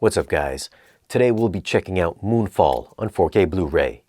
What's up guys? Today we'll be checking out Moonfall on 4K Blu-ray.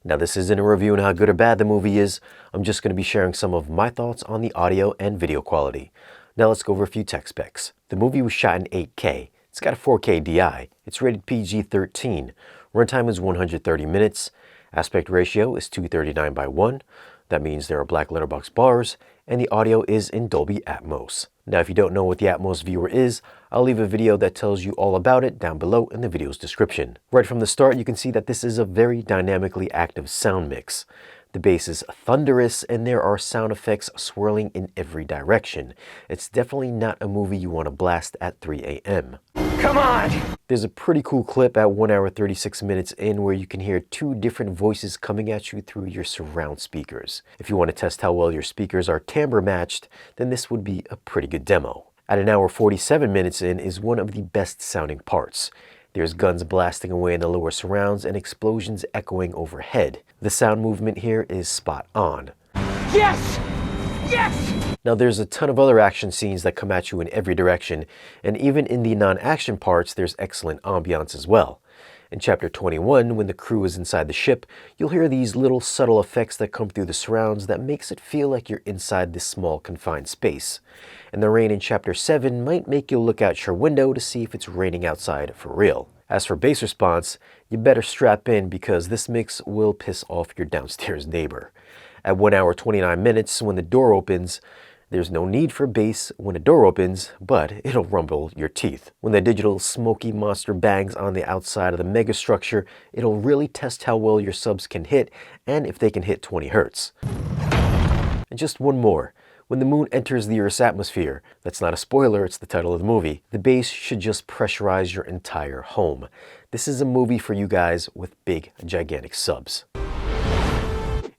Now this isn't a review on how good or bad the movie is, I'm just going to be sharing some of my thoughts on the audio and video quality. Now let's go over a few tech specs. The movie was shot in 8K, it's got a 4K DI, it's rated PG-13, runtime is 130 minutes, aspect ratio is 239:1, that means there are black letterbox bars, and the audio is in Dolby Atmos. Now if you don't know what the Atmos viewer is, I'll leave a video that tells you all about it down below in the video's description. Right from the start you can see that this is a very dynamically active sound mix. The bass is thunderous and there are sound effects swirling in every direction. It's definitely not a movie you want to blast at 3 a.m. Come on! There's a pretty cool clip at 1 hour 36 minutes in where you can hear two different voices coming at you through your surround speakers. If you want to test how well your speakers are timbre matched, then this would be a pretty good demo. At 1 hour 47 minutes in is one of the best sounding parts. There's guns blasting away in the lower surrounds and explosions echoing overhead. The sound movement here is spot on. Yes! Yes! Now there's a ton of other action scenes that come at you in every direction, and even in the non-action parts there's excellent ambiance as well. In Chapter 21, when the crew is inside the ship, you'll hear these little subtle effects that come through the surrounds that makes it feel like you're inside this small confined space. And the rain in Chapter 7 might make you look out your window to see if it's raining outside for real. As for bass response, you better strap in because this mix will piss off your downstairs neighbor. At 1 hour 29 minutes, when the door opens, there's no need for bass when a door opens, but it'll rumble your teeth. When the digital smoky monster bangs on the outside of the megastructure, it'll really test how well your subs can hit and if they can hit 20 Hz. And just one more. When the moon enters the Earth's atmosphere, that's not a spoiler, it's the title of the movie, the bass should just pressurize your entire home. This is a movie for you guys with big, gigantic subs.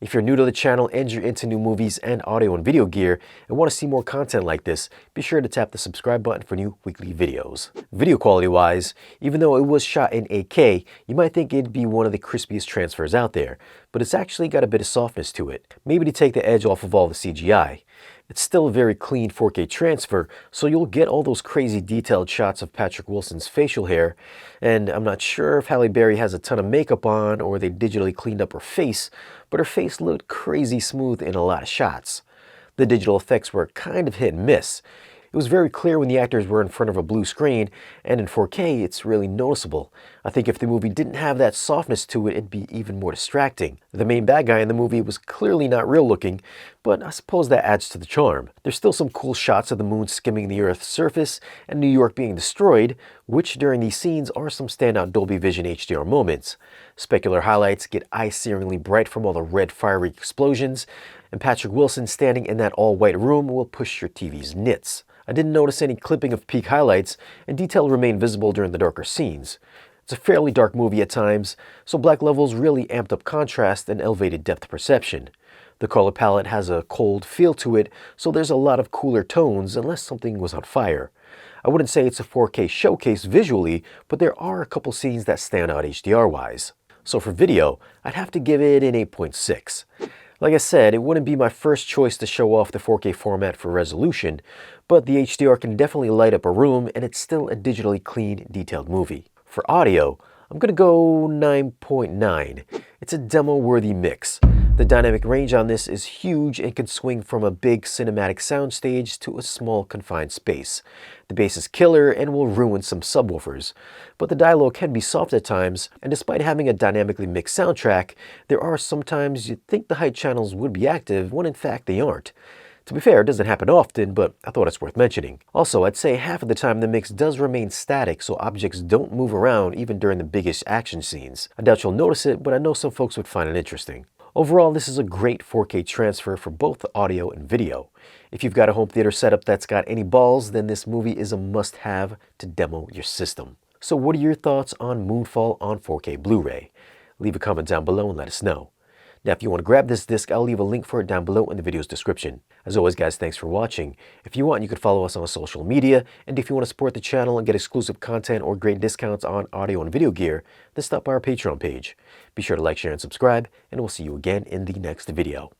If you're new to the channel and you're into new movies and audio and video gear and want to see more content like this, be sure to tap the subscribe button for new weekly videos. Video quality wise, even though it was shot in 8K, you might think it'd be one of the crispiest transfers out there, but it's actually got a bit of softness to it, maybe to take the edge off of all the CGI. It's still a very clean 4K transfer, so you'll get all those crazy detailed shots of Patrick Wilson's facial hair, and I'm not sure if Halle Berry has a ton of makeup on or they digitally cleaned up her face, but her face looked crazy smooth in a lot of shots. The digital effects were kind of hit and miss. It was very clear when the actors were in front of a blue screen, and in 4K it's really noticeable. I think if the movie didn't have that softness to it, it'd be even more distracting. The main bad guy in the movie was clearly not real looking, but I suppose that adds to the charm. There's still some cool shots of the moon skimming the Earth's surface and New York being destroyed, which during these scenes are some standout Dolby Vision HDR moments. Specular highlights get eye-searingly bright from all the red fiery explosions, and Patrick Wilson standing in that all-white room will push your TV's nits. I didn't notice any clipping of peak highlights, and detail remained visible during the darker scenes. It's a fairly dark movie at times, so black levels really amped up contrast and elevated depth perception. The color palette has a cold feel to it, so there's a lot of cooler tones unless something was on fire. I wouldn't say it's a 4K showcase visually, but there are a couple scenes that stand out HDR-wise. So for video, I'd have to give it an 8.6. Like I said, it wouldn't be my first choice to show off the 4K format for resolution, but the HDR can definitely light up a room and it's still a digitally clean, detailed movie. For audio, I'm gonna go 9.9. It's a demo-worthy mix. The dynamic range on this is huge and can swing from a big cinematic soundstage to a small confined space. The bass is killer and will ruin some subwoofers, but the dialogue can be soft at times, and despite having a dynamically mixed soundtrack, there are some times you'd think the height channels would be active when in fact they aren't. To be fair, it doesn't happen often, but I thought it's worth mentioning. Also, I'd say half of the time the mix does remain static, so objects don't move around even during the biggest action scenes. I doubt you'll notice it, but I know some folks would find it interesting. Overall, this is a great 4K transfer for both the audio and video. If you've got a home theater setup that's got any balls, then this movie is a must-have to demo your system. So what are your thoughts on Moonfall on 4K Blu-ray? Leave a comment down below and let us know. Now, if you want to grab this disc, I'll leave a link for it down below in the video's description. As always, guys, thanks for watching. If you want, you could follow us on social media, and if you want to support the channel and get exclusive content or great discounts on audio and video gear, then stop by our Patreon page. Be sure to like, share, and subscribe, and we'll see you again in the next video.